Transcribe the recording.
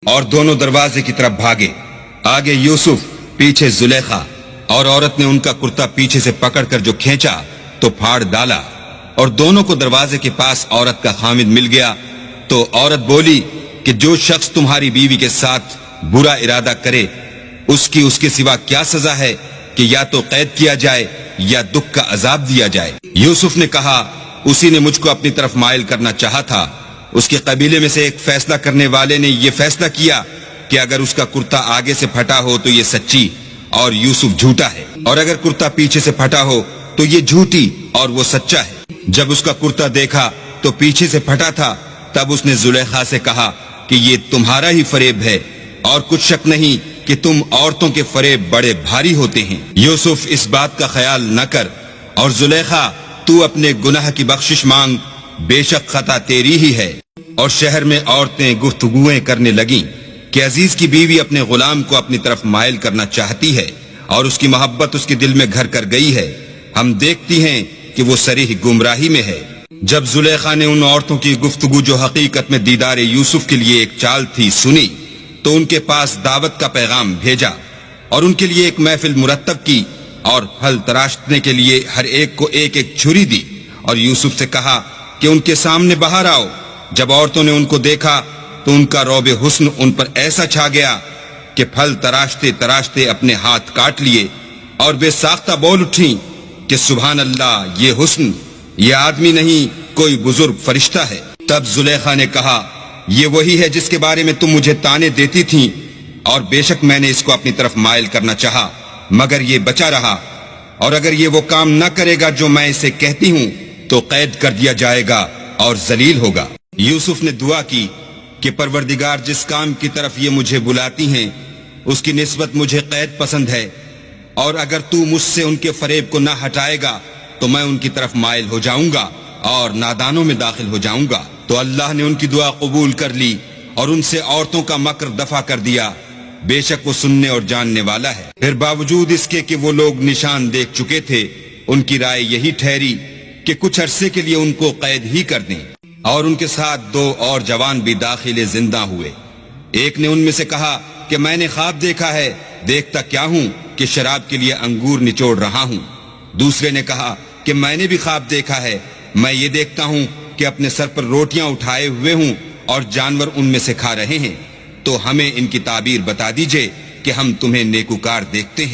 اور دونوں دروازے کی طرف بھاگے، آگے یوسف، پیچھے زلیخا، اور عورت نے ان کا کرتا پیچھے سے پکڑ کر جو کھینچا تو پھاڑ ڈالا، اور دونوں کو دروازے کے پاس عورت کا خامد مل گیا۔ تو عورت بولی کہ جو شخص تمہاری بیوی کے ساتھ برا ارادہ کرے اس کے سوا کیا سزا ہے کہ یا تو قید کیا جائے یا دکھ کا عذاب دیا جائے۔ یوسف نے کہا اسی نے مجھ کو اپنی طرف مائل کرنا چاہا تھا۔ اس کے قبیلے میں سے ایک فیصلہ کرنے والے نے یہ فیصلہ کیا کہ اگر اس کا کرتا آگے سے پھٹا ہو تو یہ سچی اور یوسف جھوٹا ہے، اور اگر کرتا پیچھے سے پھٹا ہو تو یہ جھوٹی اور وہ سچا ہے۔ جب اس کا کرتا دیکھا تو پیچھے سے پھٹا تھا، تب اس نے زلیخا سے کہا کہ یہ تمہارا ہی فریب ہے، اور کچھ شک نہیں کہ تم عورتوں کے فریب بڑے بھاری ہوتے ہیں۔ یوسف اس بات کا خیال نہ کر، اور زلیخا تو اپنے گناہ کی بخشش مانگ، بے شک خطا تیری ہی ہے۔ اور شہر میں عورتیں گفتگویں کرنے لگیں کہ عزیز کی بیوی اپنے غلام کو اپنی طرف مائل کرنا چاہتی ہے، اور اس کی محبت اس کے دل میں گھر کر گئی ہے، ہم دیکھتی ہیں کہ وہ صریح گمراہی میں ہے۔ جب زلیخا نے ان عورتوں کی گفتگو جو حقیقت میں دیدار یوسف کے لیے ایک چال تھی سنی، تو ان کے پاس دعوت کا پیغام بھیجا، اور ان کے لیے ایک محفل مرتب کی، اور پھل تراشنے کے لیے ہر ایک کو ایک ایک چھری دی، اور یوسف سے کہا کہ ان کے سامنے باہر آؤ۔ جب عورتوں نے ان کو دیکھا تو ان کا روب حسن ان پر ایسا چھا گیا کہ پھل تراشتے تراشتے اپنے ہاتھ کاٹ لیے، اور بے ساختہ بول اٹھیں کہ سبحان اللہ، یہ حسن، یہ آدمی نہیں کوئی بزرگ فرشتہ ہے۔ تب زلیخا نے کہا یہ وہی ہے جس کے بارے میں تم مجھے تانے دیتی تھیں، اور بے شک میں نے اس کو اپنی طرف مائل کرنا چاہا مگر یہ بچا رہا، اور اگر یہ وہ کام نہ کرے گا جو میں اسے کہتی ہوں تو قید کر دیا جائے گا اور ذلیل ہوگا۔ یوسف نے دعا کی کہ پروردگار جس کام کی طرف یہ مجھے بلاتی ہیں اس کی نسبت مجھے قید پسند ہے، اور اگر تو مجھ سے ان کے فریب کو نہ ہٹائے گا تو میں ان کی طرف مائل ہو جاؤں گا اور نادانوں میں داخل ہو جاؤں گا۔ تو اللہ نے ان کی دعا قبول کر لی اور ان سے عورتوں کا مکر دفع کر دیا، بے شک وہ سننے اور جاننے والا ہے۔ پھر باوجود اس کے کہ وہ لوگ نشان دیکھ چکے تھے، ان کی رائے یہی ٹھہری کہ کچھ عرصے کے لیے ان کو قید ہی کر دیں، اور ان کے ساتھ 2 اور جوان بھی داخل زندہ ہوئے۔ ایک نے ان میں سے کہا کہ میں نے خواب دیکھا ہے، دیکھتا کیا ہوں کہ شراب کے لیے انگور نچوڑ رہا ہوں۔ دوسرے نے کہا کہ میں نے بھی خواب دیکھا ہے، میں یہ دیکھتا ہوں کہ اپنے سر پر روٹیاں اٹھائے ہوئے ہوں اور جانور ان میں سے کھا رہے ہیں، تو ہمیں ان کی تعبیر بتا دیجئے کہ ہم تمہیں نیکوکار دیکھتے ہیں۔